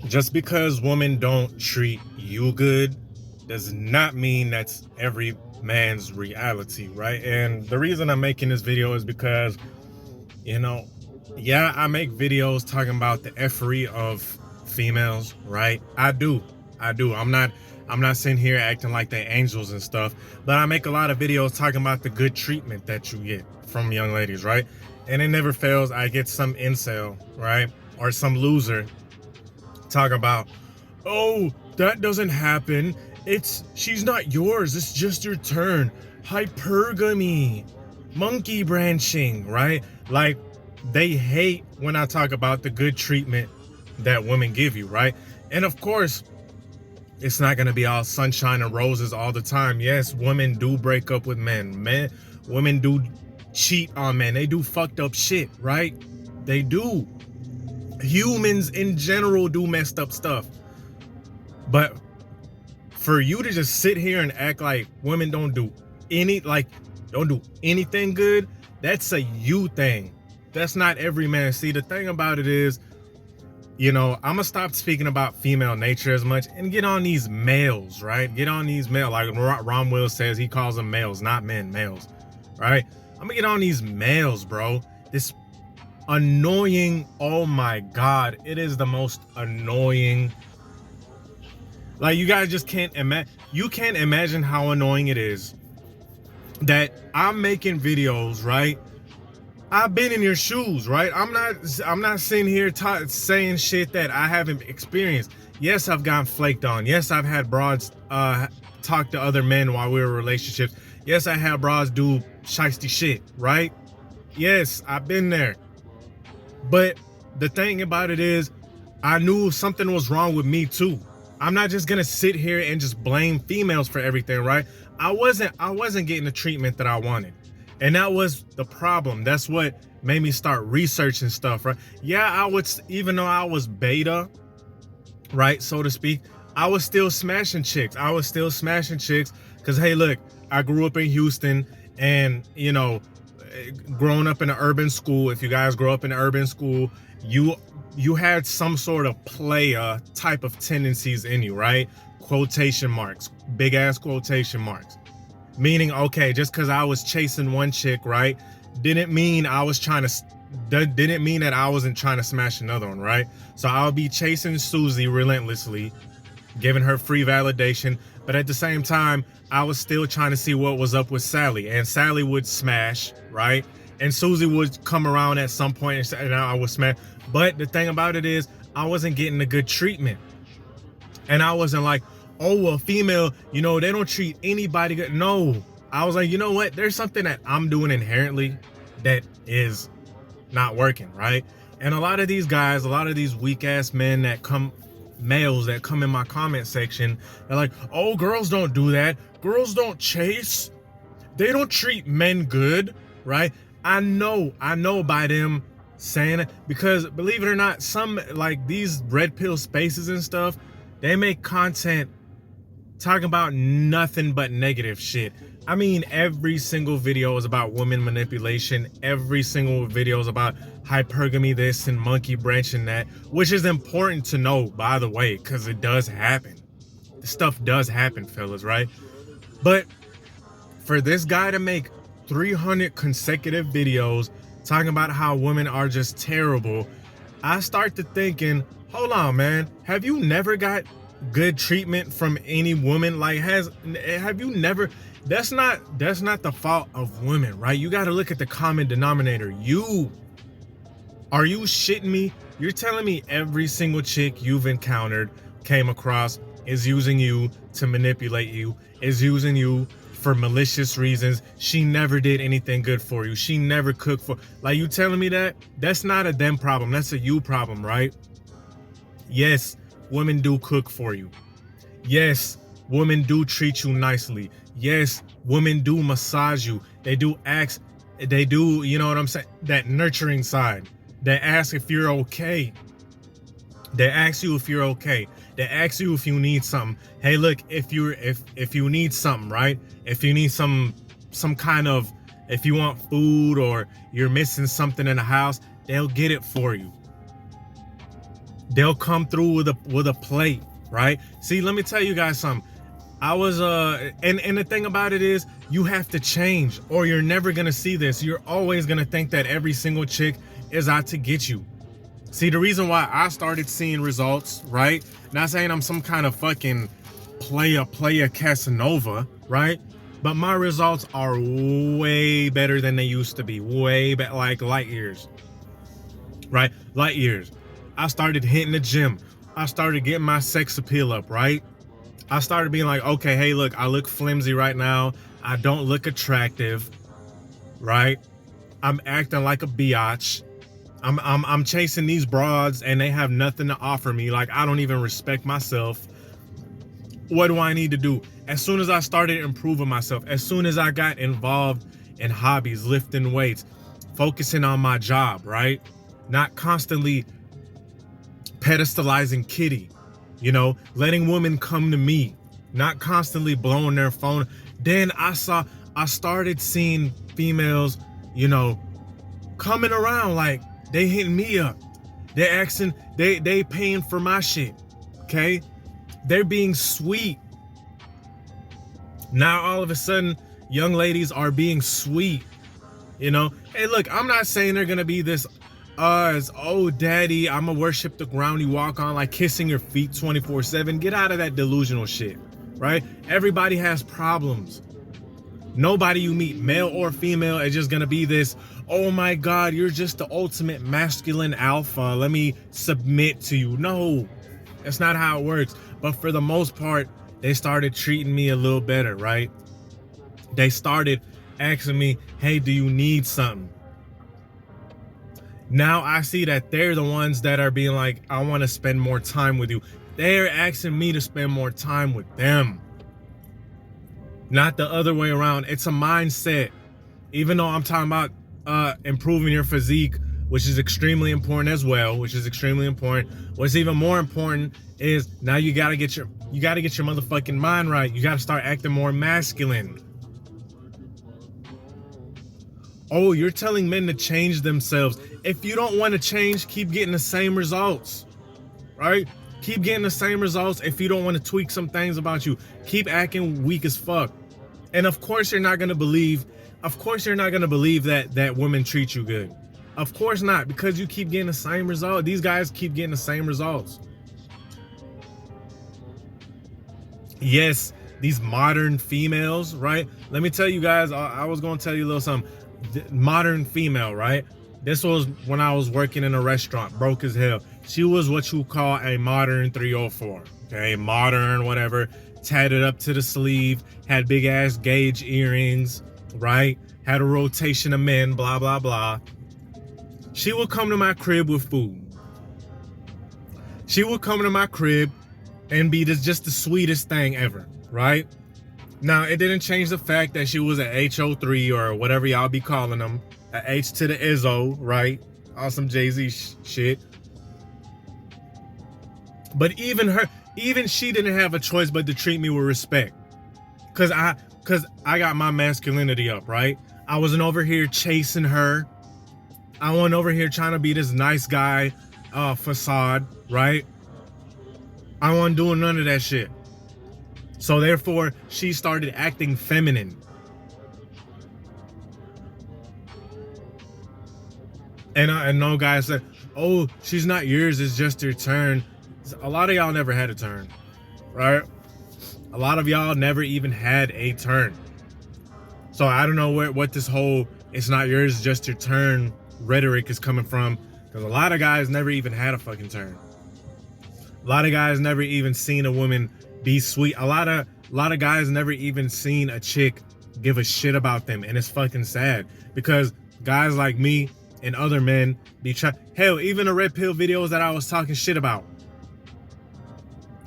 Just because women don't treat you good does not mean that's every man's reality, right? And the reason I'm making this video is because, you know, yeah, I make videos talking about the effery of females, right? I do. I'm not sitting here acting like they angels and stuff, but I make a lot of videos talking about the good treatment that you get from young ladies, right? And it never fails. I get some incel, right? Or some loser talk about, oh, that doesn't happen. She's not yours. It's just your turn. Hypergamy, monkey branching, right? Like, they hate when I talk about the good treatment that women give you, right? And of course, it's not going to be all sunshine and roses all the time. Yes, women do break up with men. Women do cheat on men. They do fucked up shit, right? They do. Humans in general do messed up stuff. But for you to just sit here and act like women don't do anything good, that's a you thing. That's not every man. See, the thing about it is, I'm gonna stop speaking about female nature as much and get on these males, right? Get on these males. Like Ron Will says, he calls them males, not men, males, right? I'm gonna get on these males, bro. This annoying, oh my God, it is the most annoying. Like, you guys just can't imagine. You can't imagine how annoying it is that I'm making videos, right? I've been in your shoes, right? I'm not sitting here saying shit that I haven't experienced. Yes, I've gotten flaked on. Yes, I've had broads talk to other men while we were in relationships. Yes, I had broads do shiesty shit, right? Yes, I've been there. But the thing about it is, I knew something was wrong with me too. I'm not just gonna sit here and just blame females for everything, right? I wasn't getting the treatment that I wanted. And that was the problem. That's what made me start researching stuff, right? Yeah, even though I was beta, right, so to speak, I was still smashing chicks. Because, hey, look, I grew up in Houston, and, growing up in an urban school, if you guys grow up in an urban school, you had some sort of player type of tendencies in you, right? Quotation marks, big ass quotation marks. Meaning, okay, just because I was chasing one chick, right, didn't mean that I wasn't trying to smash another one, right? So I'll be chasing Susie relentlessly, giving her free validation, but at the same time, I was still trying to see what was up with Sally, and Sally would smash, right? And Susie would come around at some point and I would smash. But the thing about it is, I wasn't getting the good treatment. And I wasn't like, oh, well, female, they don't treat anybody good. No, I was like, you know what? There's something that I'm doing inherently that is not working, right? And a lot of these guys, a lot of these weak ass males that come in my comment section, they're like, oh, girls don't do that. Girls don't chase. They don't treat men good, right? I know by them saying it, because believe it or not, some, like, these red pill spaces and stuff, they make content talking about nothing but negative shit. I mean, every single video is about women manipulation. Every single video is about hypergamy this and monkey branching that, which is important to know, by the way, because it does happen. This stuff does happen, fellas, right? But for this guy to make 300 consecutive videos talking about how women are just terrible, I start to thinking, hold on, man, have you never got good treatment from any woman? Like, have you never? That's not the fault of women, right? You got to look at the common denominator. Are you shitting me? You're telling me every single chick you've encountered, came across, is using you to manipulate you, is using you for malicious reasons. She never did anything good for you. She never cooked for, like, you telling me that? That's not a them problem. That's a you problem, right? Yes, women do cook for you. Yes, women do treat you nicely. Yes, women do massage you. They do ask, they do, you know what I'm saying? That nurturing side. They ask if you're okay. They ask you if you're okay. They ask you if you need something. Hey, look, if you need something, right? If you need some kind of, if you want food or you're missing something in the house, they'll get it for you. They'll come through with a plate, right? See, let me tell you guys something. I was and the thing about it is you have to change or you're never gonna see this. You're always gonna think that every single chick is out to get you. See, the reason why I started seeing results, right? Not saying I'm some kind of fucking player Casanova, right? But my results are way better than they used to be. Way better, like light years, right? Light years. I started hitting the gym. I started getting my sex appeal up, right? I started being like, okay, hey, look, I look flimsy right now. I don't look attractive, right? I'm acting like a biatch. I'm chasing these broads and they have nothing to offer me. Like, I don't even respect myself. What do I need to do? As soon as I started improving myself, as soon as I got involved in hobbies, lifting weights, focusing on my job, right? Not constantly pedestalizing kitty, you know, letting women come to me, not constantly blowing their phone. Then I started seeing females, you know, coming around like they hitting me up. They're asking, they paying for my shit, okay? They're being sweet. Now all of a sudden, young ladies are being sweet, you know? Hey, look, I'm not saying they're gonna be this, as, oh, daddy, I'ma worship the ground you walk on, like kissing your feet 24/7. Get out of that delusional shit, right? Everybody has problems. Nobody you meet, male or female, is just gonna be this, oh my God, you're just the ultimate masculine alpha. Let me submit to you. No, that's not how it works. But for the most part, they started treating me a little better, right? They started asking me, hey, do you need something? Now I see that they're the ones that are being like, I want to spend more time with you. They're asking me to spend more time with them. Not the other way around. It's a mindset. Even though I'm talking about improving your physique, which is extremely important as well, what's even more important is now you gotta get your motherfucking mind right. You gotta start acting more masculine. Oh, you're telling men to change themselves. If you don't want to change, keep getting the same results, right? Keep getting the same results. If you don't want to tweak some things about you, keep acting weak as fuck. And of course you're not gonna believe that women treat you good. Of course not, because you keep getting the same result. These guys keep getting the same results. Yes, these modern females, right? Let me tell you guys, I was gonna tell you a little something. Modern female, right? This was when I was working in a restaurant, broke as hell. She was what you call a modern 304, okay? Modern, whatever, tatted up to the sleeve, had big ass gauge earrings, right? Had a rotation of men, blah, blah, blah. She would come to my crib with food. She would come to my crib and be just the sweetest thing ever, right? Now, it didn't change the fact that she was an HO3 or whatever y'all be calling them, a H to the Izzo, right? Awesome Jay-Z shit. But even she didn't have a choice but to treat me with respect. Cause I got my masculinity up, right? I wasn't over here chasing her. I wasn't over here trying to be this nice guy facade, right? I wasn't doing none of that shit. So therefore, she started acting feminine. And no guy said, oh, she's not yours, it's just your turn. A lot of y'all never had a turn, right? A lot of y'all never even had a turn. So I don't know what this whole it's not yours, just your turn rhetoric is coming from, because a lot of guys never even had a fucking turn. A lot of guys never even seen a woman be sweet. A lot of guys never even seen a chick give a shit about them, and it's fucking sad because guys like me and other men be trying. Hell, even the red pill videos that I was talking shit about,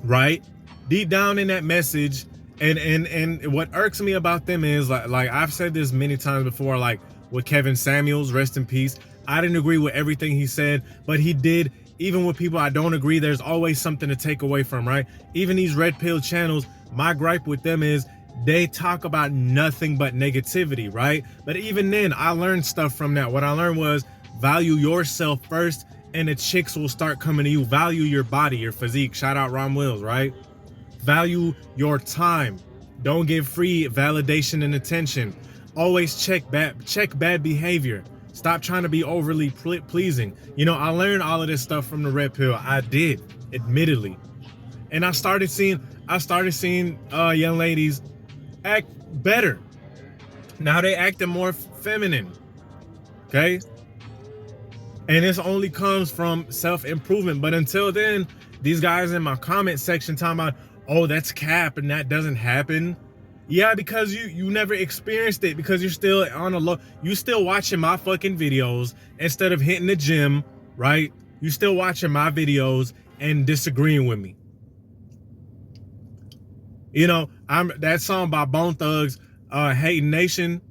right? Deep down in that message, and what irks me about them is like I've said this many times before, like with Kevin Samuels, rest in peace. I didn't agree with everything he said, but he did. Even with people I don't agree, there's always something to take away from, right? Even these red pill channels, my gripe with them is they talk about nothing but negativity, right? But even then, I learned stuff from that. What I learned was value yourself first and the chicks will start coming to you. Value your body, your physique. Shout out Ron Wills, right? Value your time. Don't give free validation and attention. Always check bad behavior. Stop trying to be overly pleasing. You know, I learned all of this stuff from the red pill. I did, admittedly. And I started seeing young ladies act better. Now they acting more feminine. Okay? And this only comes from self-improvement. But until then, these guys in my comment section talking about, oh, that's cap and that doesn't happen. Yeah, because you never experienced it, because you're still on a low. You still watching my fucking videos instead of hitting the gym, right? You still watching my videos and disagreeing with me. You know, that song by Bone Thugs, Hating Nation,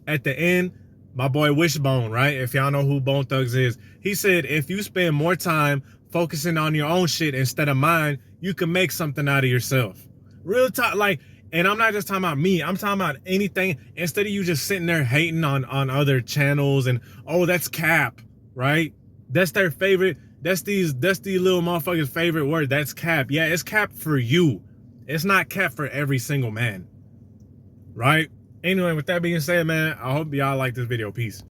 at the end, my boy Wishbone, right? If y'all know who Bone Thugs is, he said, if you spend more time focusing on your own shit instead of mine, you can make something out of yourself. Real talk, like, and I'm not just talking about me, I'm talking about anything. Instead of you just sitting there hating on other channels and, oh, that's cap, right? That's their favorite, that's these little motherfuckers' favorite word. That's cap. Yeah, it's cap for you. It's not cap for every single man, right? Anyway, with that being said, man, I hope y'all like this video. Peace.